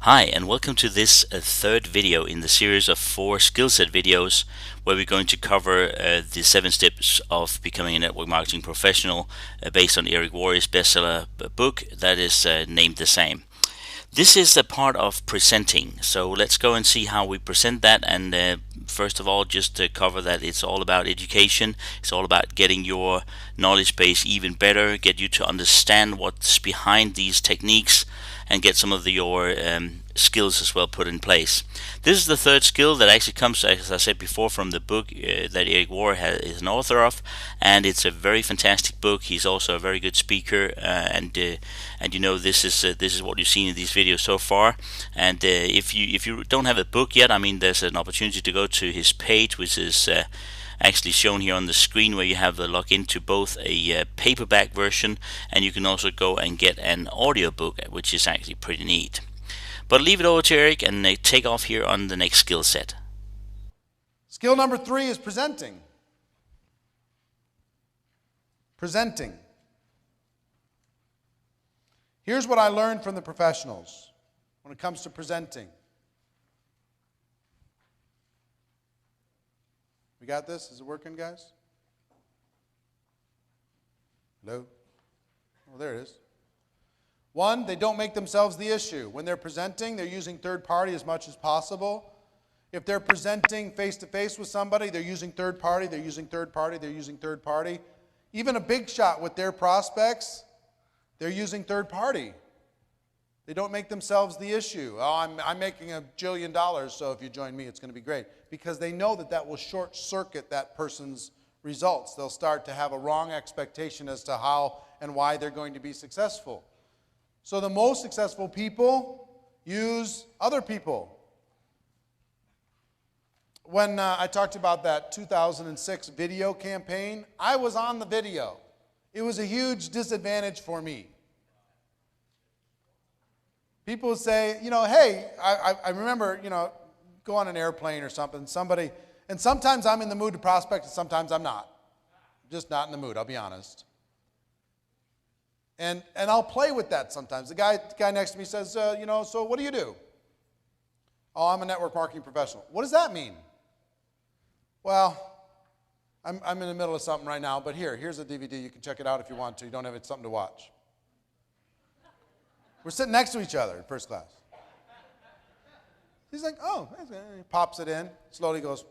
Hi, and welcome to this third video in the series of 4 skill set videos where we're going to cover the 7 steps of becoming a network marketing professional based on Eric Worre's bestseller book that is named the same. This is a part of presenting, so let's go and see how we present that. And first of all, just to cover that it's all about education. It's all about getting your knowledge base even better, get you to understand what's behind these techniques, and get some of your skills as well put in place. This is the third skill that actually comes, as I said before, from the book that Eric Worre is an author of, and it's a very fantastic book. He's also a very good speaker, and you know this is what you've seen in these videos so far. And if you don't have a book yet, I mean, there's an opportunity to go to his page, which is actually shown here on the screen, where you have the login to both a paperback version, and you can also go and get an audiobook, which is actually pretty neat. But leave it over to Eric and take off here on the next skill set. Skill number 3 is presenting. Presenting. Here's what I learned from the professionals when it comes to presenting. We got this? Is it working, guys? Hello? Oh, there it is. 1, they don't make themselves the issue. When they're presenting, they're using third party as much as possible. If they're presenting face-to-face with somebody, they're using third party, they're using third party, they're using third party. Even a big shot with their prospects, they're using third party. They don't make themselves the issue. Oh, I'm making $1 jillion, so if you join me, it's going to be great. Because they know that that will short-circuit that person's results. They'll start to have a wrong expectation as to how and why they're going to be successful. So the most successful people use other people. When I talked about that 2006 video campaign, I was on the video. It was a huge disadvantage for me. People would say, you know, hey, I remember, you know, go on an airplane or something, and sometimes I'm in the mood to prospect and sometimes I'm not. I'm just not in the mood, I'll be honest. And I'll play with that sometimes. The guy next to me says, you know, so what do you do? Oh, I'm a network marketing professional. What does that mean? Well, I'm in the middle of something right now, but here's a DVD. You can check it out if you want to. You don't have something to watch. We're sitting next to each other in first class. He's like, oh, he pops it in, slowly goes.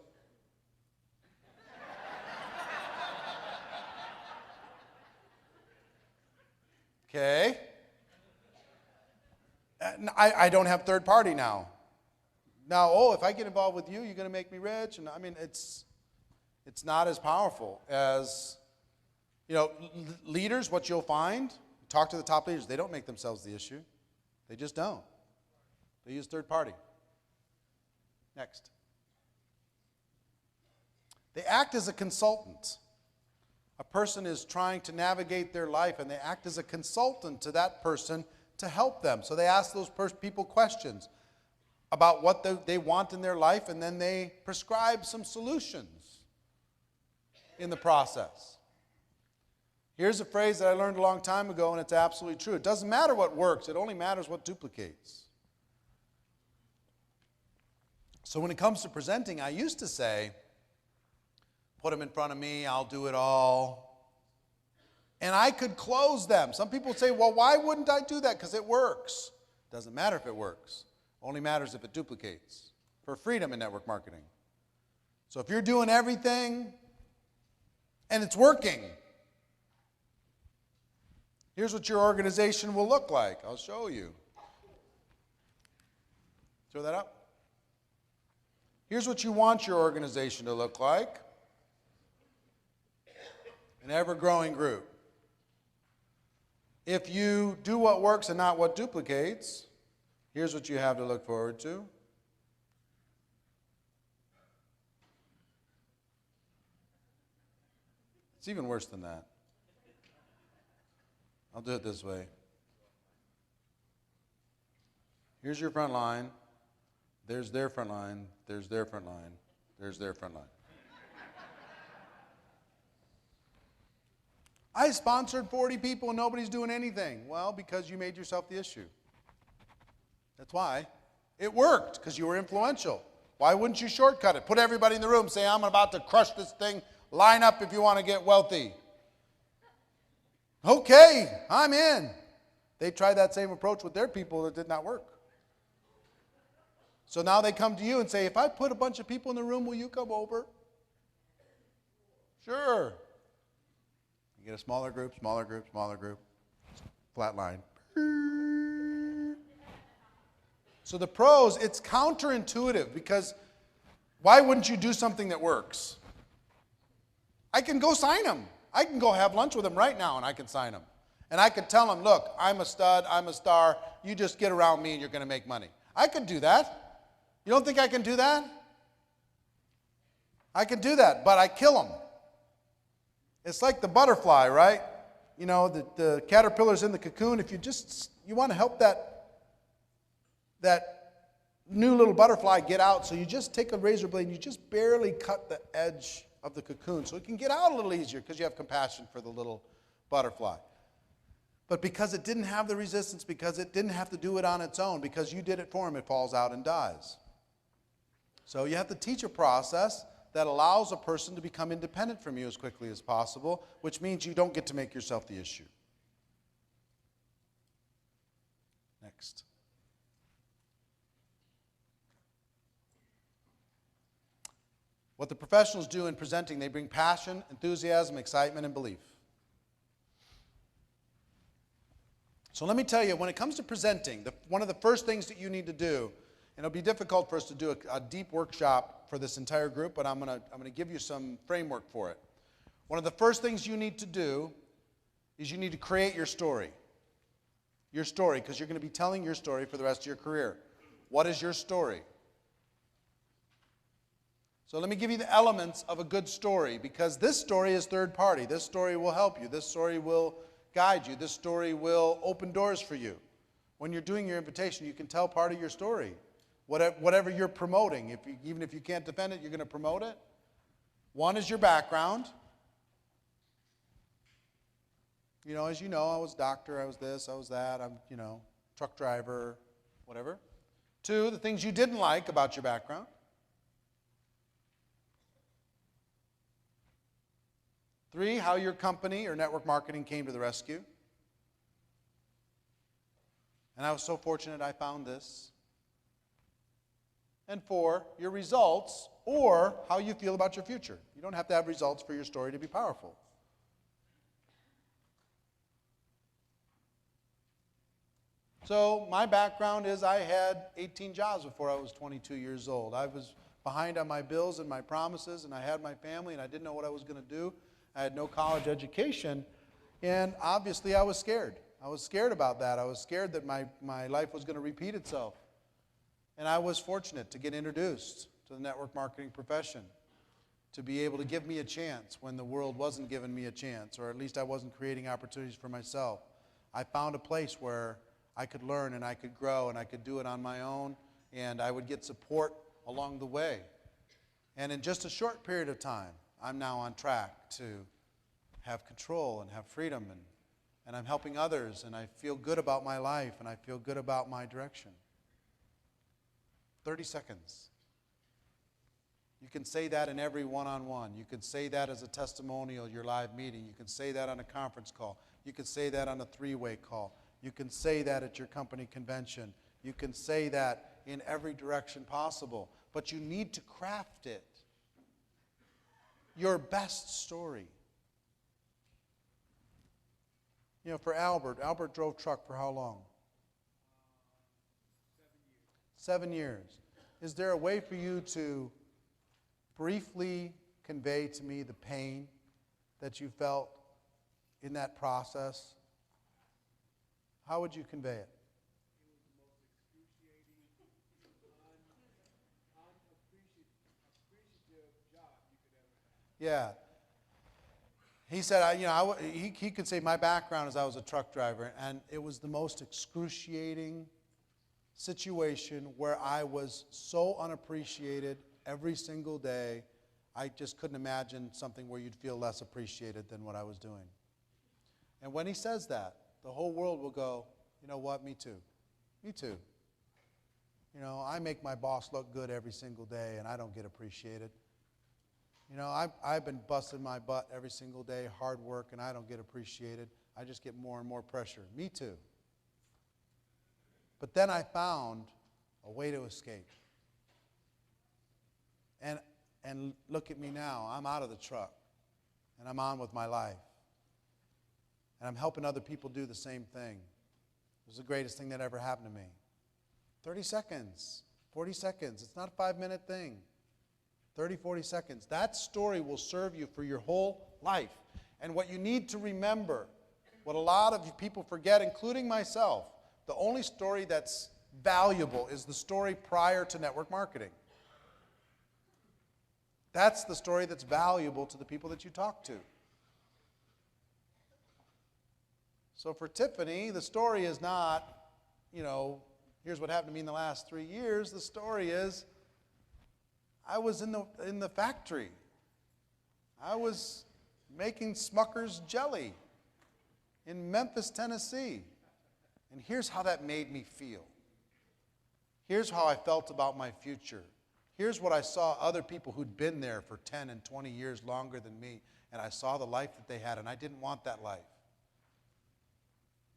Okay. I don't have third party now. Now, oh, if I get involved with you, you're going to make me rich. And I mean, it's not as powerful as, you know, leaders. What you'll find, talk to the top leaders. They don't make themselves the issue. They just don't. They use third party. Next. They act as a consultant. A person is trying to navigate their life, and they act as a consultant to that person to help them. So they ask those people questions about what they want in their life, and then they prescribe some solutions in the process. Here's a phrase that I learned a long time ago, and it's absolutely true. It doesn't matter what works. It only matters what duplicates. So when it comes to presenting, I used to say, put them in front of me, I'll do it all. And I could close them. Some people say, well, why wouldn't I do that? Because it works. It doesn't matter if it works. It only matters if it duplicates. For freedom in network marketing. So if you're doing everything and it's working, here's what your organization will look like. I'll show you. Throw that up. Here's what you want your organization to look like. An ever-growing group. If you do what works and not what duplicates, here's what you have to look forward to. It's even worse than that. I'll do it this way. Here's your front line. There's their front line. There's their front line. There's their front line. I sponsored 40 people and nobody's doing anything. Well, because you made yourself the issue. That's why. It worked because you were influential. Why wouldn't you shortcut it? Put everybody in the room, say, I'm about to crush this thing. Line up if you want to get wealthy. Okay, I'm in. They tried that same approach with their people. It did not work. So now they come to you and say, if I put a bunch of people in the room, will you come over? Sure. You get a smaller group, flat line. So the pros, it's counterintuitive because why wouldn't you do something that works? I can go sign them. I can go have lunch with them right now and I can sign them. And I could tell them, look, I'm a stud, I'm a star, you just get around me and you're going to make money. I could do that. You don't think I can do that? I can do that, but I kill them. It's like the butterfly, right? You know, the caterpillar's in the cocoon. If you want to help that new little butterfly get out, so you just take a razor blade and you just barely cut the edge of the cocoon so it can get out a little easier because you have compassion for the little butterfly. But because it didn't have the resistance, because it didn't have to do it on its own, because you did it for him, it falls out and dies. So you have to teach a process that allows a person to become independent from you as quickly as possible, which means you don't get to make yourself the issue. Next. What the professionals do in presenting, they bring passion, enthusiasm, excitement, and belief. So let me tell you, when it comes to presenting, one of the first things that you need to do, and it'll be difficult for us to do a deep workshop for this entire group, but I'm going to give you some framework for it. One of the first things you need to do is you need to create your story. Your story, because you're going to be telling your story for the rest of your career. What is your story? So let me give you the elements of a good story, because this story is third party. This story will help you. This story will guide you. This story will open doors for you. When you're doing your invitation, you can tell part of your story. Whatever you're promoting, even if you can't defend it, you're going to promote it. One is your background. You know, as you know, I was a doctor, I was this, I was that, I'm, truck driver, whatever. Two, the things you didn't like about your background. Three, how your company or network marketing came to the rescue. And I was so fortunate I found this. And four, your results or how you feel about your future. You don't have to have results for your story to be powerful. So my background is I had 18 jobs before I was 22 years old. I was behind on my bills and my promises, and I had my family, and I didn't know what I was going to do. I had no college education, and obviously I was scared. I was scared about that. I was scared that my life was going to repeat itself. And I was fortunate to get introduced to the network marketing profession, to be able to give me a chance when the world wasn't giving me a chance, or at least I wasn't creating opportunities for myself. I found a place where I could learn and I could grow and I could do it on my own, and I would get support along the way. And in just a short period of time, I'm now on track to have control and have freedom, and I'm helping others, and I feel good about my life, and I feel good about my direction. 30 seconds. You can say that in every one-on-one. You can say that as a testimonial, your live meeting. You can say that on a conference call. You can say that on a three-way call. You can say that at your company convention. You can say that in every direction possible. But you need to craft it. Your best story. You know, for Albert drove truck for how long? 7 years. Is there a way for you to briefly convey to me the pain that you felt in that process? How would you convey it? It was the most excruciating, unappreciative job you could ever have. Yeah. He said, he could say, my background is I was a truck driver, and it was the most excruciating situation where I was so unappreciated every single day. I just couldn't imagine something where you'd feel less appreciated than what I was doing. And when he says that, the whole world will go, you know what, me too. Me too. You know, I make my boss look good every single day, and I don't get appreciated. You know, I've been busting my butt every single day, hard work, and I don't get appreciated. I just get more and more pressure. Me too. But then I found a way to escape. And look at me now. I'm out of the truck, and I'm on with my life. And I'm helping other people do the same thing. It was the greatest thing that ever happened to me. 30 seconds, 40 seconds. It's not a 5-minute thing. 30, 40 seconds. That story will serve you for your whole life. And what you need to remember, what a lot of people forget, including myself, the only story that's valuable is the story prior to network marketing. That's the story that's valuable to the people that you talk to. So for Tiffany, the story is not, you know, here's what happened to me in the last 3 years. The story is, I was in the factory. I was making Smucker's jelly in Memphis, Tennessee. And here's how that made me feel. Here's how I felt about my future. Here's what I saw other people who'd been there for 10 and 20 years longer than me, and I saw the life that they had, and I didn't want that life.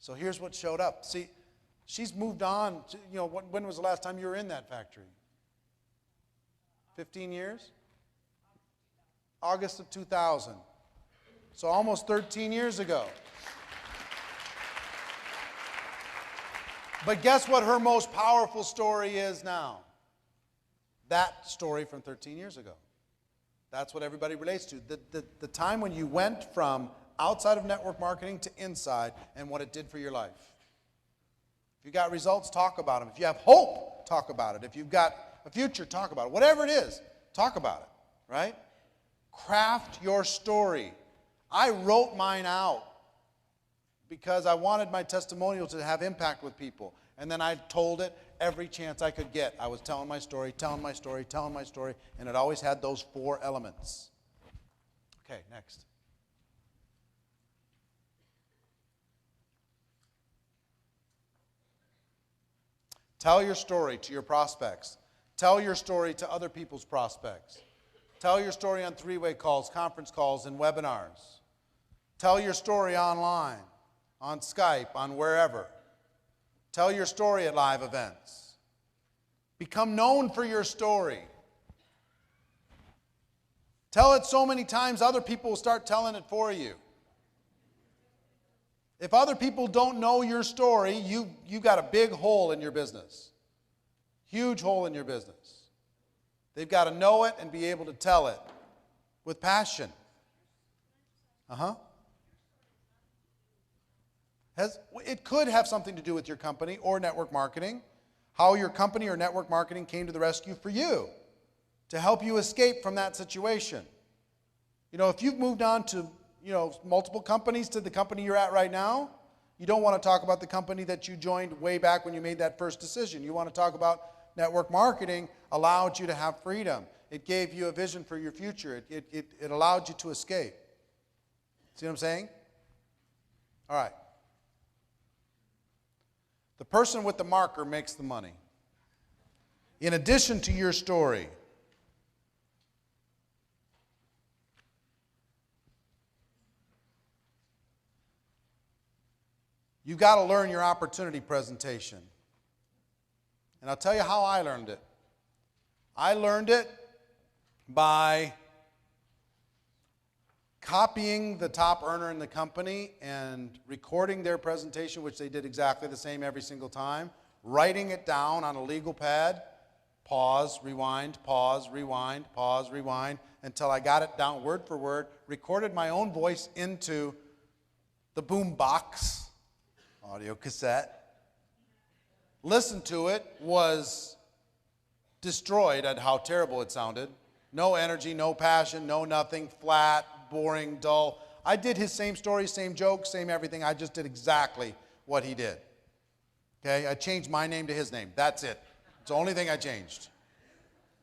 So here's what showed up. See, she's moved on. You know, when was the last time you were in that factory? 15 years? August of 2000. So almost 13 years ago. But guess what her most powerful story is now? That story from 13 years ago. That's what everybody relates to. The time when you went from outside of network marketing to inside and what it did for your life. If you got results, talk about them. If you have hope, talk about it. If you've got a future, talk about it. Whatever it is, talk about it, right? Craft your story. I wrote mine out because I wanted my testimonial to have impact with people. And then I told it every chance I could get. I was telling my story, telling my story, telling my story, and it always had those 4 elements. Okay, next. Tell your story to your prospects. Tell your story to other people's prospects. Tell your story on 3-way calls, conference calls, and webinars. Tell your story online, on Skype, on wherever. Tell your story at live events. Become known for your story. Tell it so many times other people will start telling it for you. If other people don't know your story, you've got a big hole in your business. Huge hole in your business. They've got to know it and be able to tell it with passion. It could have something to do with your company or network marketing, how your company or network marketing came to the rescue for you to help you escape from that situation. You know, if you've moved on to, you know, multiple companies to the company you're at right now, you don't want to talk about the company that you joined way back when you made that first decision. You want to talk about network marketing allowed you to have freedom. It gave you a vision for your future. It allowed you to escape. See what I'm saying? All right. The person with the marker makes the money. In addition to your story, you've got to learn your opportunity presentation. And I'll tell you how I learned it. I learned it by copying the top earner in the company and recording their presentation, which they did exactly the same every single time, writing it down on a legal pad, pause, rewind, until I got it down word for word, recorded my own voice into the boom box, audio cassette, listened to it, was destroyed at how terrible it sounded. No energy, no passion, no nothing, flat, boring, dull. I did his same story, same joke, same everything. I just did exactly what he did. Okay, I changed my name to his name. That's it. It's the only thing I changed.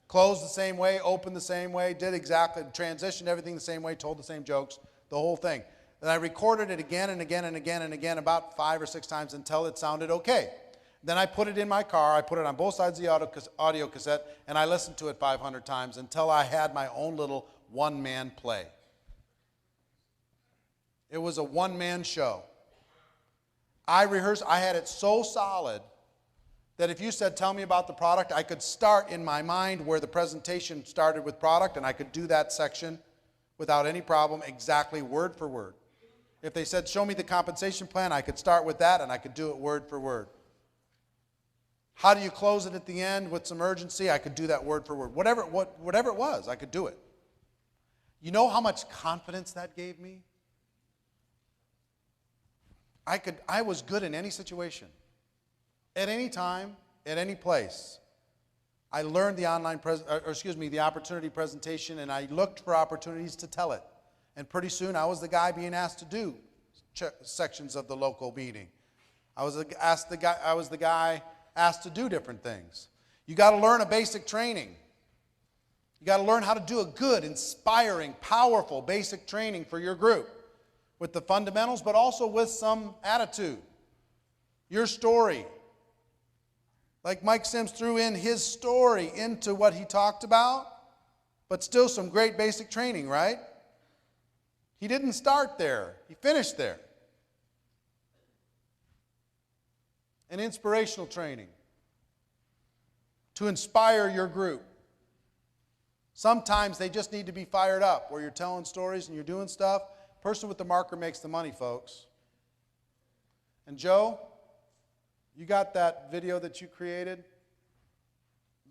Closed the same way, opened the same way, did exactly, transitioned everything the same way, told the same jokes, the whole thing. And I recorded it again and again and again and again about 5 or 6 times until it sounded okay. Then I put it in my car, I put it on both sides of the audio cassette, and I listened to it 500 times until I had my own little one-man play. It was a one-man show. I rehearsed, I had it so solid that if you said, tell me about the product, I could start in my mind where the presentation started with product, and I could do that section without any problem, exactly word for word. If they said, show me the compensation plan, I could start with that, and I could do it word for word. How do you close it at the end with some urgency? I could do that word for word. Whatever it was, I could do it. You know how much confidence that gave me? I was good in any situation, at any time, at any place. I learned the the opportunity presentation, and I looked for opportunities to tell it. And pretty soon, I was the guy being asked to do sections of the local meeting. I was the guy asked to do different things. You got to learn a basic training. You got to learn how to do a good, inspiring, powerful basic training for your group with the fundamentals, but also with some attitude. Your story. Like Mike Sims threw in his story into what he talked about, but still some great basic training, right? He didn't start there. He finished there. And inspirational training to inspire your group. Sometimes they just need to be fired up where you're telling stories and you're doing stuff. Person with the marker makes the money, folks. And Joe, you got that video that you created?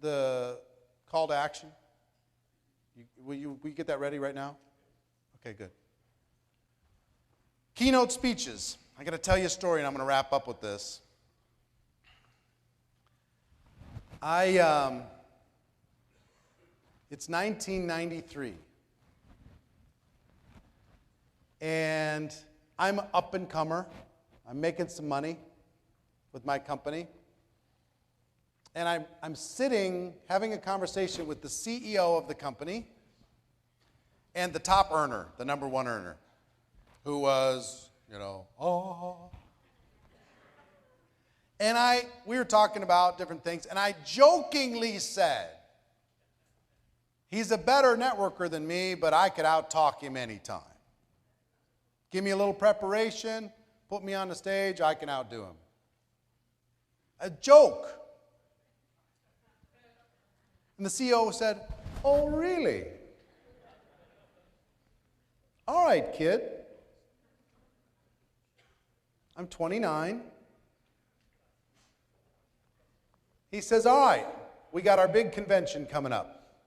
The call to action? Will you get that ready right now? Okay, good. Keynote speeches. I got to tell you a story, and I'm going to wrap up with this. It's 1993. And I'm an up-and-comer. I'm making some money with my company. And I'm sitting, having a conversation with the CEO of the company and the top earner, the number one earner, who was, And we were talking about different things, and I jokingly said, he's a better networker than me, but I could out-talk him anytime. Give me a little preparation, put me on the stage, I can outdo him. A joke. And the CEO said, oh, really? All right, kid. I'm 29. He says, all right, we got our big convention coming up.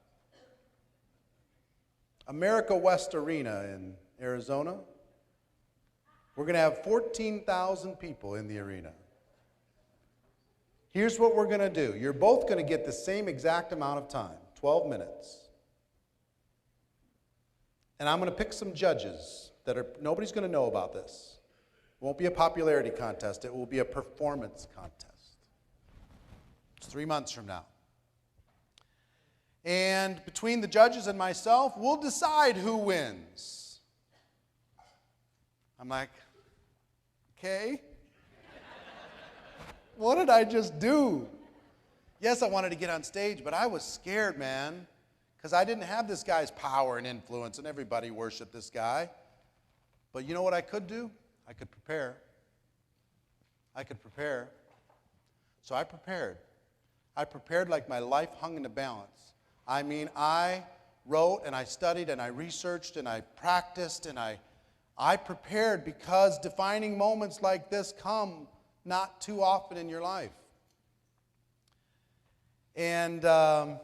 America West Arena in Arizona. We're going to have 14,000 people in the arena. Here's what we're going to do. You're both going to get the same exact amount of time, 12 minutes. And I'm going to pick some judges nobody's going to know about this. It won't be a popularity contest. It will be a performance contest. It's 3 months from now. And between the judges and myself, we'll decide who wins. I'm like, okay. What did I just do? Yes, I wanted to get on stage, but I was scared, man, because I didn't have this guy's power and influence, and everybody worshiped this guy. But you know what I could do? I could prepare. So I prepared. I prepared like my life hung in the balance. I mean, I wrote and I studied and I researched and I practiced and I prepared because defining moments like this come not too often in your life. And I'll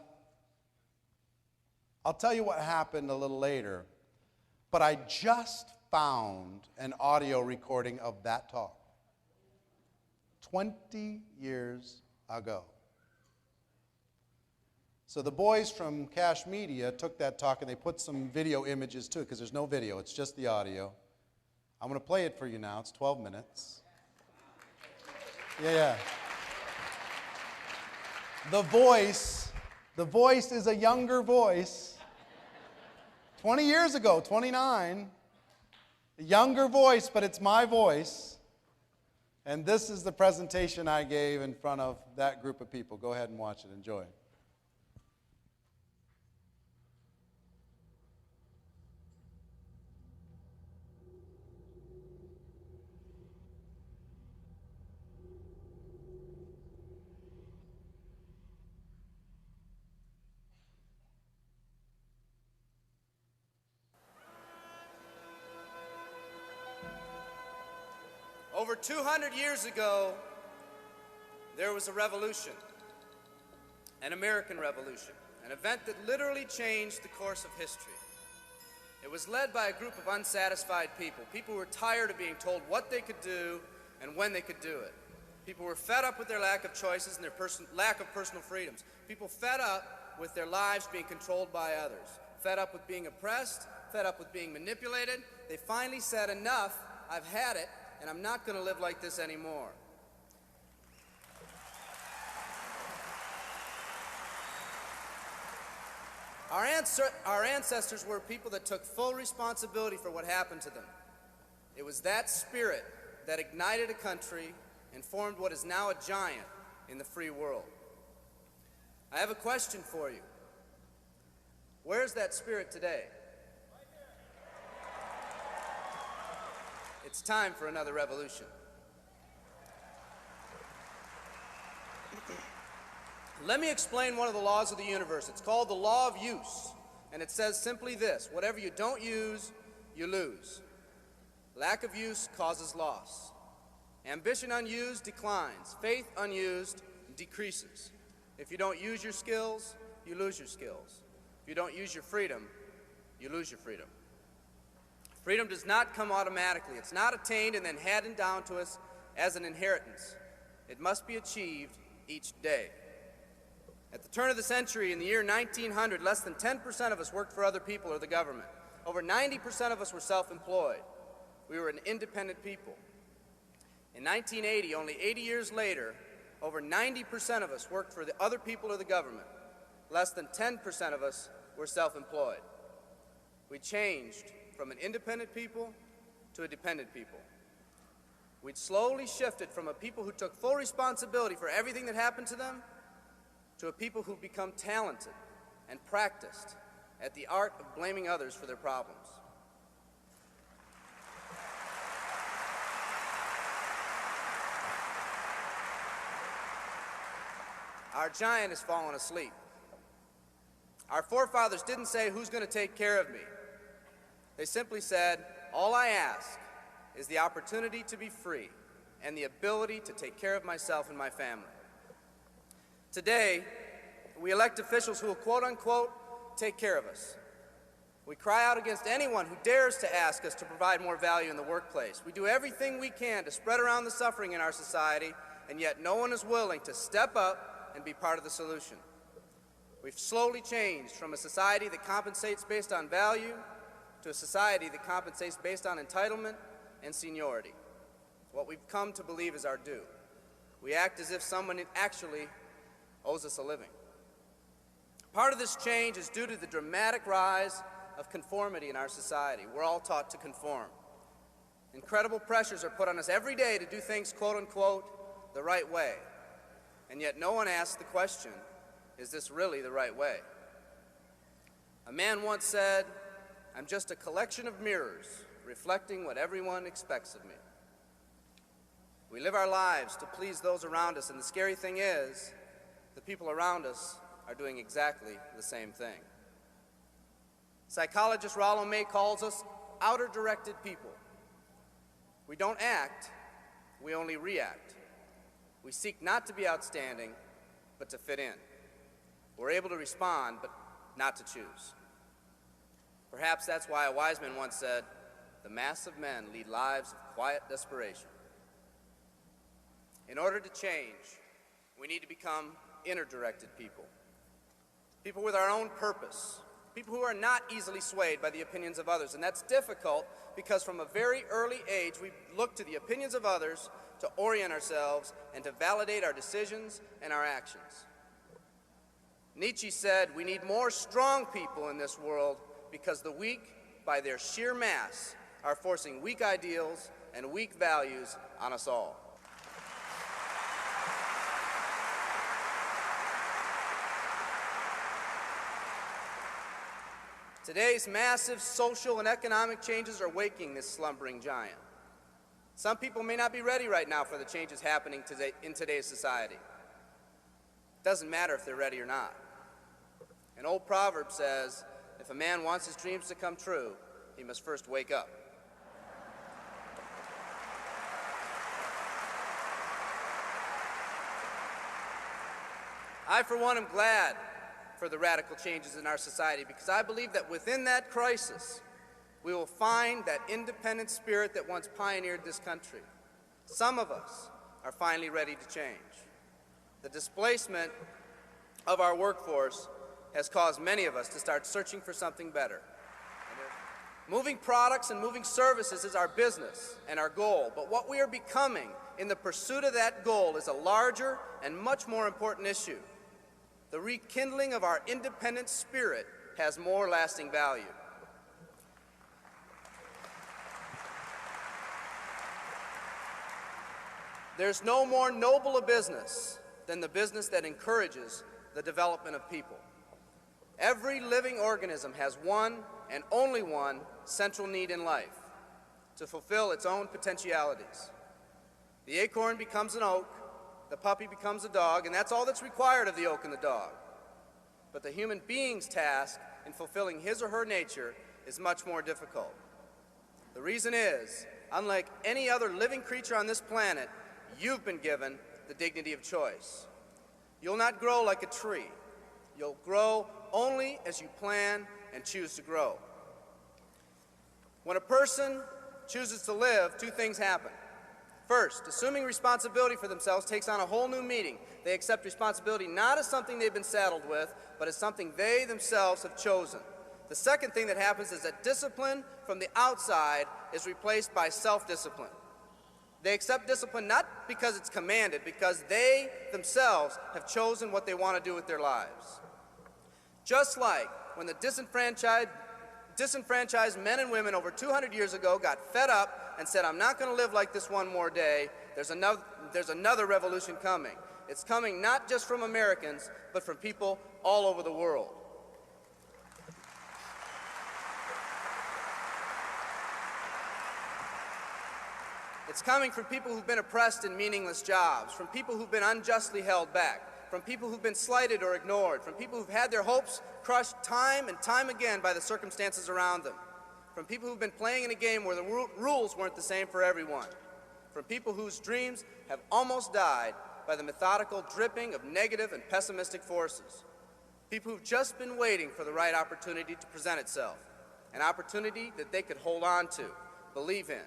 tell you what happened a little later, but I just found an audio recording of that talk 20 years ago. So the boys from Cash Media took that talk and they put some video images to it because there's no video, it's just the audio. I'm going to play it for you now. It's 12 minutes. Yeah. The voice is a younger voice. 20 years ago, 29. A younger voice, but it's my voice. And this is the presentation I gave in front of that group of people. Go ahead and watch it. Enjoy. Over 200 years ago, there was a revolution, an American Revolution, an event that literally changed the course of history. It was led by a group of unsatisfied people. People who were tired of being told what they could do and when they could do it. People were fed up with their lack of choices and their lack of personal freedoms. People fed up with their lives being controlled by others. Fed up with being oppressed, fed up with being manipulated. They finally said, enough, I've had it, and I'm not going to live like this anymore. Our ancestors were people that took full responsibility for what happened to them. It was that spirit that ignited a country and formed what is now a giant in the free world. I have a question for you. Where's that spirit today? It's time for another revolution. Let me explain one of the laws of the universe. It's called the law of use, and it says simply this: whatever you don't use, you lose. Lack of use causes loss. Ambition unused declines. Faith unused decreases. If you don't use your skills, you lose your skills. If you don't use your freedom, you lose your freedom. Freedom does not come automatically. It's not attained and then handed down to us as an inheritance. It must be achieved each day. At the turn of the century, in the year 1900, less than 10% of us worked for other people or the government. Over 90% of us were self-employed. We were an independent people. In 1980, only 80 years later, over 90% of us worked for the other people or the government. Less than 10% of us were self-employed. We changed from an independent people to a dependent people. We'd slowly shifted from a people who took full responsibility for everything that happened to them to a people who've become talented and practiced at the art of blaming others for their problems. Our giant has fallen asleep. Our forefathers didn't say, who's going to take care of me? They simply said, all I ask is the opportunity to be free and the ability to take care of myself and my family. Today, we elect officials who will, quote unquote, take care of us. We cry out against anyone who dares to ask us to provide more value in the workplace. We do everything we can to spread around the suffering in our society, and yet no one is willing to step up and be part of the solution. We've slowly changed from a society that compensates based on value to a society that compensates based on entitlement and seniority. What we've come to believe is our due. We act as if someone actually owes us a living. Part of this change is due to the dramatic rise of conformity in our society. We're all taught to conform. Incredible pressures are put on us every day to do things, quote unquote, the right way. And yet no one asks the question, is this really the right way? A man once said, I'm just a collection of mirrors reflecting what everyone expects of me. We live our lives to please those around us, and the scary thing is, the people around us are doing exactly the same thing. Psychologist Rollo May calls us outer-directed people. We don't act, we only react. We seek not to be outstanding, but to fit in. We're able to respond, but not to choose. Perhaps that's why a wise man once said, the mass of men lead lives of quiet desperation. In order to change, we need to become inner-directed people. People with our own purpose. People who are not easily swayed by the opinions of others. And that's difficult because from a very early age, we look to the opinions of others to orient ourselves and to validate our decisions and our actions. Nietzsche said, we need more strong people in this world because the weak, by their sheer mass, are forcing weak ideals and weak values on us all. Today's massive social and economic changes are waking this slumbering giant. Some people may not be ready right now for the changes happening today in today's society. It doesn't matter if they're ready or not. An old proverb says, if a man wants his dreams to come true, he must first wake up. I, for one, am glad for the radical changes in our society because I believe that within that crisis, we will find that independent spirit that once pioneered this country. Some of us are finally ready to change. The displacement of our workforce has caused many of us to start searching for something better. Moving products and moving services is our business and our goal, but what we are becoming in the pursuit of that goal is a larger and much more important issue. The rekindling of our independent spirit has more lasting value. There's no more noble a business than the business that encourages the development of people. Every living organism has one and only one central need in life: to fulfill its own potentialities. The acorn becomes an oak, the puppy becomes a dog, and that's all that's required of the oak and the dog. But the human being's task in fulfilling his or her nature is much more difficult. The reason is, unlike any other living creature on this planet, you've been given the dignity of choice. You'll not grow like a tree. You'll grow only as you plan and choose to grow. When a person chooses to live, two things happen. First, assuming responsibility for themselves takes on a whole new meaning. They accept responsibility not as something they've been saddled with, but as something they themselves have chosen. The second thing that happens is that discipline from the outside is replaced by self-discipline. They accept discipline not because it's commanded, because they themselves have chosen what they want to do with their lives. Just like when the disenfranchised men and women over 200 years ago got fed up and said, I'm not going to live like this one more day, there's another revolution coming. It's coming not just from Americans, but from people all over the world. It's coming from people who've been oppressed in meaningless jobs, from people who've been unjustly held back, from people who've been slighted or ignored, from people who've had their hopes crushed time and time again by the circumstances around them, from people who've been playing in a game where the rules weren't the same for everyone, from people whose dreams have almost died by the methodical dripping of negative and pessimistic forces, people who've just been waiting for the right opportunity to present itself, an opportunity that they could hold on to, believe in,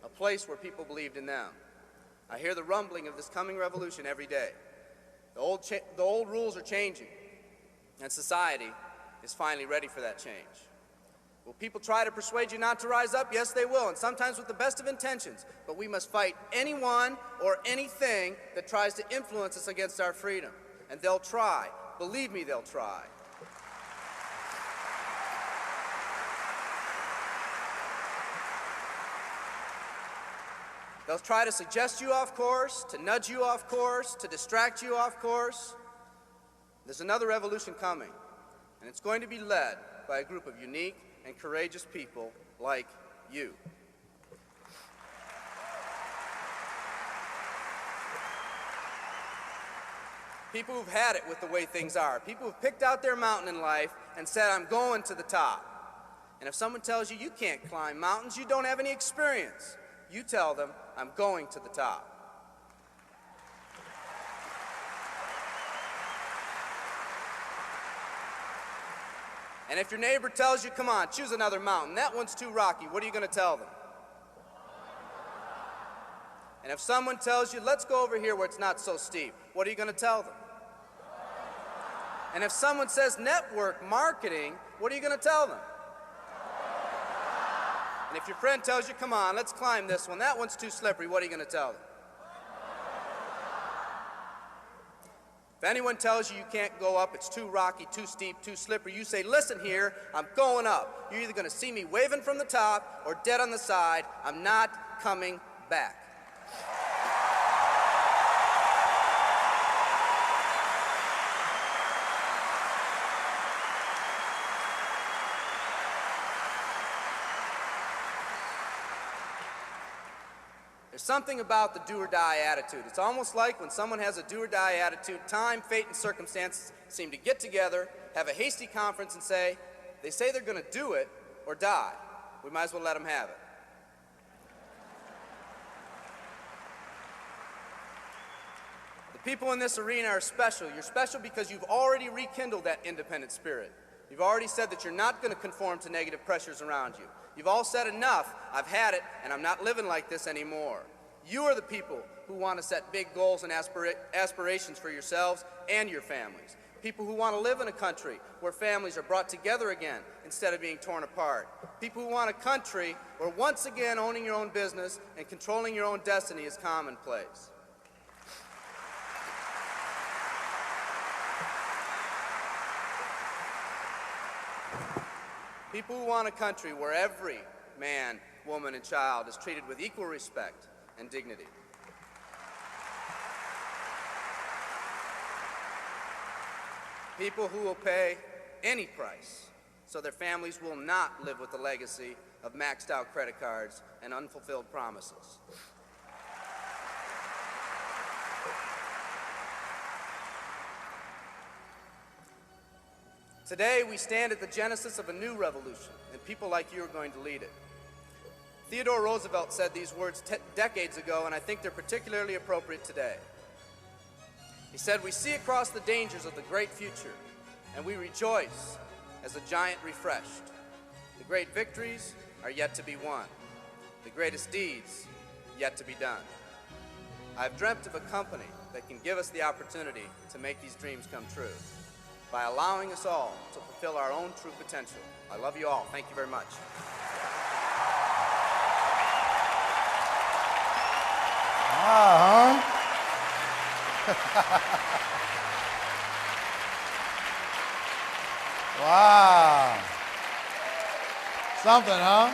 a place where people believed in them. I hear the rumbling of this coming revolution every day. The old rules are changing, and society is finally ready for that change. Will people try to persuade you not to rise up? Yes, they will, and sometimes with the best of intentions. But we must fight anyone or anything that tries to influence us against our freedom. And they'll try. Believe me, they'll try. They'll try to suggest you off course, to nudge you off course, to distract you off course. There's another revolution coming, and it's going to be led by a group of unique and courageous people like you. People who've had it with the way things are. People who've picked out their mountain in life and said, I'm going to the top. And if someone tells you you can't climb mountains, you don't have any experience, you tell them, I'm going to the top. And if your neighbor tells you, come on, choose another mountain, that one's too rocky, what are you going to tell them? And if someone tells you, let's go over here where it's not so steep, what are you going to tell them? And if someone says network marketing, what are you going to tell them? And if your friend tells you, come on, let's climb this one, that one's too slippery, what are you going to tell them? If anyone tells you you can't go up, it's too rocky, too steep, too slippery, you say, listen here, I'm going up. You're either going to see me waving from the top or dead on the side. I'm not coming back. There's something about the do-or-die attitude. It's almost like when someone has a do-or-die attitude, time, fate, and circumstances seem to get together, have a hasty conference, and say, they say they're going to do it or die. We might as well let them have it. The people in this arena are special. You're special because you've already rekindled that independent spirit. You've already said that you're not going to conform to negative pressures around you. You've all said enough, I've had it, and I'm not living like this anymore. You are the people who want to set big goals and aspirations for yourselves and your families. People who want to live in a country where families are brought together again instead of being torn apart. People who want a country where once again owning your own business and controlling your own destiny is commonplace. People who want a country where every man, woman, and child is treated with equal respect and dignity. People who will pay any price so their families will not live with the legacy of maxed out credit cards and unfulfilled promises. Today, we stand at the genesis of a new revolution, and people like you are going to lead it. Theodore Roosevelt said these words decades ago, and I think they're particularly appropriate today. He said, "We see across the dangers of the great future, and we rejoice as a giant refreshed. The great victories are yet to be won. The greatest deeds yet to be done. I've dreamt of a company that can give us the opportunity to make these dreams come true by allowing us all to fulfill our own true potential. I love you all. Thank you very much." Wow. Something, huh?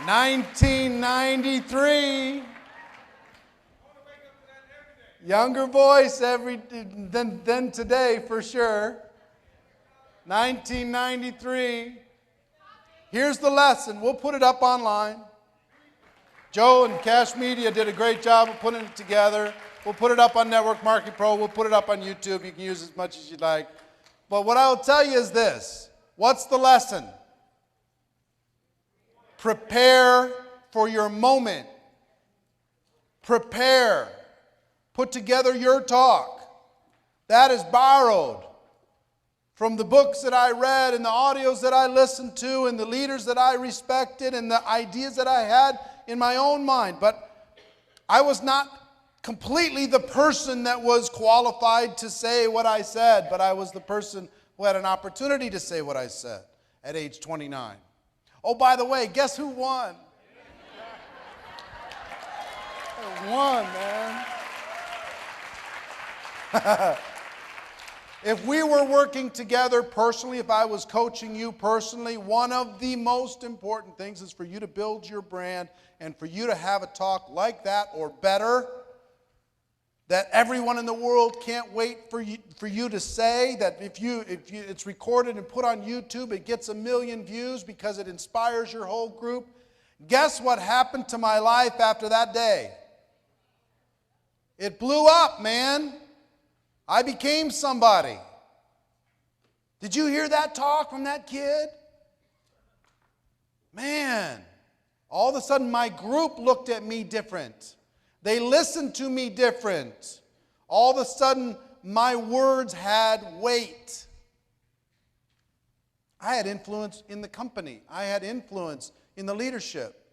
"1993. Younger voice than today for sure. 1993. Here's the lesson. We'll put it up online. Joe and Cash Media did a great job of putting it together. We'll put it up on Network Marketing Pro. We'll put it up on YouTube. You can use as much as you'd like. But what I'll tell you is this. What's the lesson? Prepare for your moment. Prepare. Put together your talk. That is borrowed from the books that I read and the audios that I listened to and the leaders that I respected and the ideas that I had in my own mind. But I was not completely the person that was qualified to say what I said, but I was the person who had an opportunity to say what I said at age 29. Oh, by the way, guess who won? I won, man. If we were working together personally, if I was coaching you personally, one of the most important things is for you to build your brand and for you to have a talk like that or better that everyone in the world can't wait for you to say, that if it's recorded and put on YouTube, it gets 1 million views because it inspires your whole group. Guess what happened to my life after that day? It blew up, man. I became somebody. Did you hear that talk from that kid? Man, all of a sudden my group looked at me different. They listened to me different. All of a sudden my words had weight. I had influence in the company. I had influence in the leadership.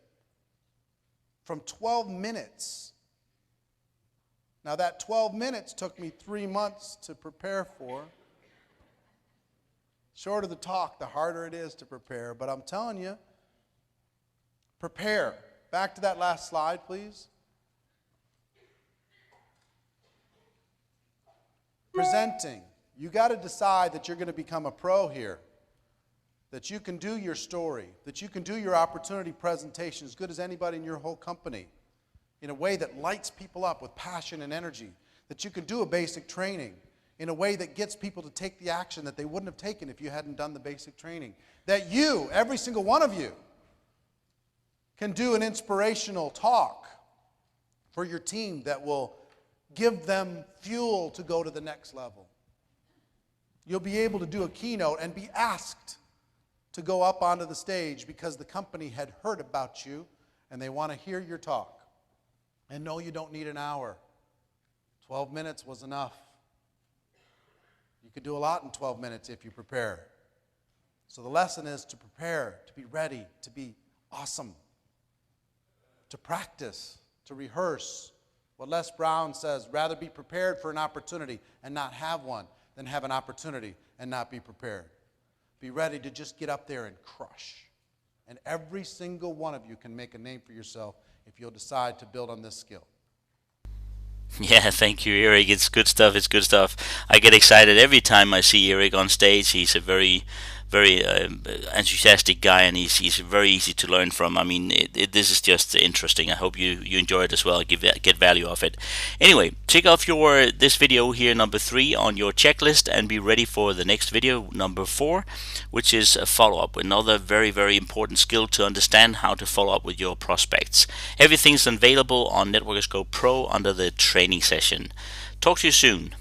From 12 minutes. Now that 12 minutes took me 3 months to prepare for. Shorter the talk, the harder it is to prepare. But I'm telling you, prepare. Back to that last slide, please. Presenting. You got to decide that you're going to become a pro here. That you can do your story. That you can do your opportunity presentation as good as anybody in your whole company. In a way that lights people up with passion and energy. That you can do a basic training in a way that gets people to take the action that they wouldn't have taken if you hadn't done the basic training. That you, every single one of you, can do an inspirational talk for your team that will give them fuel to go to the next level. You'll be able to do a keynote and be asked to go up onto the stage because the company had heard about you and they want to hear your talk. And no, you don't need an hour. 12 minutes was enough. You could do a lot in 12 minutes if you prepare. So the lesson is to prepare, to be ready, to be awesome, to practice, to rehearse. What Les Brown says, rather be prepared for an opportunity and not have one than have an opportunity and not be prepared. Be ready to just get up there and crush. And every single one of you can make a name for yourself if you'll decide to build on this skill. Yeah, thank you, Eric. It's good stuff. It's good stuff. I get excited every time I see Eric on stage. He's a very enthusiastic guy, and he's very easy to learn from. I mean, this is just interesting. I hope you enjoy it as well. Get value off it. Anyway, check off this video here, number 3, on your checklist, and be ready for the next video, number 4, which is a follow-up. Another very important skill to understand how to follow up with your prospects. Everything's available on Networkers Go Pro under the training session. Talk to you soon.